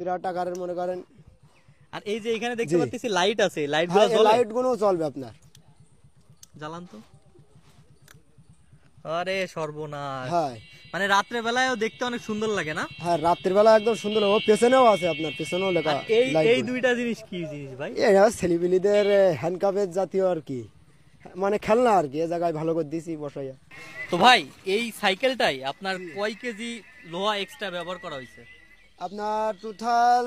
বিরাট আকারের মনে করেন। আর এই যে এখানে দেখতে পাচ্ছি লাইট আছে, লাইটগুলো জ্বলে? লাইট গুলো চলবে আপনার। জ্বালান তো। আরে সর্বনাশ। হ্যাঁ মানে রাত্রে বেলায়ও দেখতে অনেক সুন্দর লাগে না? হ্যাঁ, রাত্রির বেলা একদম সুন্দর। ও পেছনেও আছে আপনার, পেছনেও লেখা এই লাইট। এই দুইটা জিনিস কি জিনিস ভাই? এটা ছেলেপিলিদের হ্যান্ডকাপের জাতীয় আর কি, মানে খেলনা আর কি। এ জায়গায় ভালো করে দিছি বসাইয়া। তো ভাই এই সাইকেলটাই আপনার কয় কেজি লোহা এক্সট্রা ব্যবহার করা হয়েছে? আপনার টোটাল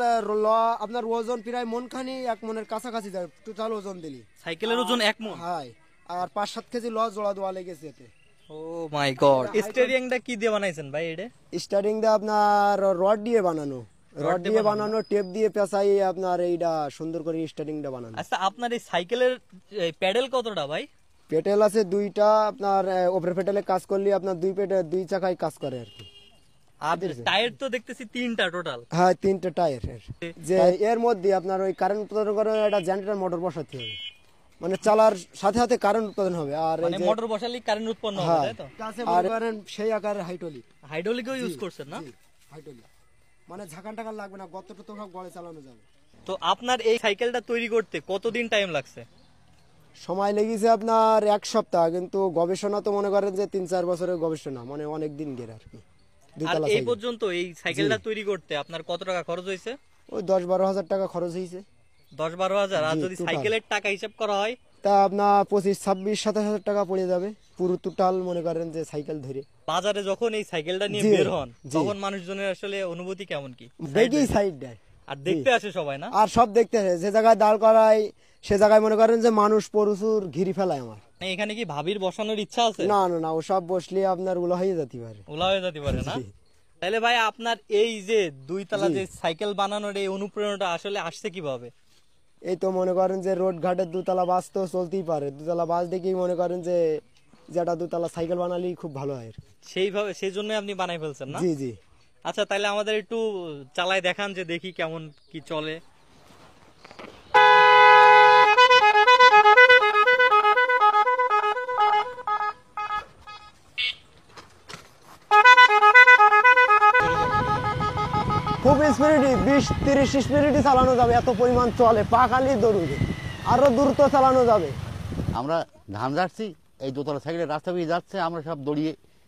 আপনার ওজন প্রায় মনখানি, 1 মনের কাছাকাছি যায় টোটাল ওজন দিলি। সাইকেলের ওজন 1 মণ? হ্যাঁ, আর 5-7 কেজি জোড়া দেওয়া লেগেছে এতে। ও মাই গড। স্টিয়ারিংটা কি দিয়ে বানাইছেন ভাই এটা? স্টারিং দিয়ে আপনার রড দিয়ে বানানো, টেপ দিয়ে পেঁচাই আপনার এইটা সুন্দর করে স্টারিংটা বানানো। আচ্ছা, আপনার এই সাইকেলের প্যাডেল কতটা ভাই? পেটেল আছে 2টা। আপনার ওপরে পেটেলে কাজ করলে আপনার 2 চাকায় কাজ করে আর কি। আর টায়ার তো দেখতেছি 3টা টোটাল। হ্যাঁ, 3টা টায়ার। যে এর মধ্যে আপনার ওই কারেন্ট উৎপাদন করে একটা জেনারেটর মোটর বসাতে হবে, মানে চালার সাথে সাথে কারেন্ট উৎপাদন হবে। আর মানে মোটর বসালে কারেন্ট উৎপন্ন হবে, তাই তো? আর সেই আকারের হাইড্রোলিক। হাইড্রোলিকও ইউজ করছেন না? হাইড্রোলিক মানে ঝাঁকান টাকান লাগবে না, গর্তটা তো সব গড়ে চালানো যাবে। তো আপনার এই সাইকেলটা তৈরি করতে কতদিন টাইম লাগছে? সময় লেগেছে আপনার 1 সপ্তাহ, কিন্তু গবেষণা তো মনে করেন যে 3-4 বছরের গবেষণা, মানে অনেক দিন গের আর কি। আর এই পর্যন্ত এই সাইকেলটা তৈরি করতে আপনার কত টাকা খরচ হয়েছে? ওই 10-12 হাজার টাকা খরচ হয়েছে। 10-12 হাজার? আর যদি সাইকেলের টাকা হিসাব করা হয় তা আপনার 25-26-27 হাজার টাকা পড়ে যাবে পুরো টোটাল মনে করেন যে সাইকেল ধরে। বাজারে যখন এই সাইকেলটা নিয়ে বের হন তখন মানুষজনের আসলে অনুভূতি কেমন কি? দেখি সাইড দেয় আর দেখতে আসে সবাই না? আর সব দেখতে আসে। যে জায়গায় দাঁড় করায় সে জায়গায় মনে করেন যে মানুষ প্রচুর ঘিরি ফেলায় আমার। এখানে কি ভাবির বসানোর ইচ্ছা আছে? না না না, ও সব বসলে আপনার উলা হয়ে যেতে পারে। উলা হয়ে যেতে পারে না? তাহলে ভাই আপনার এই যে 2 তলা যে সাইকেল বানানোর এই অনুপ্রেরণাটা আসলে আসছে কিভাবে? এই তো মনে করেন যে রোড ঘাটের 2 তলা বাস তো চলতেই পারে। 2 তলা বাস দেখেই মনে করেন যে যেটা 2 তলা সাইকেল বানালেই খুব ভালো হয়। সেইভাবে সেই জন্যই আপনি বানাই ফেলছেন না? জি জি। আচ্ছা, তাহলে আমাদের একটু চালায় দেখান যে দেখি কেমন কি চলে। খুব স্পিডে 20-30 স্পিডে চালানো যাবে, এত পরিমাণ চলে। পা খালি দৌড়বে, আরো দ্রুত চালানো যাবে। আমরা ধান যাচ্ছি, এই দোতলা সাইকেলের রাস্তা দিয়ে যাচ্ছে, আমরা সব দৌড়িয়ে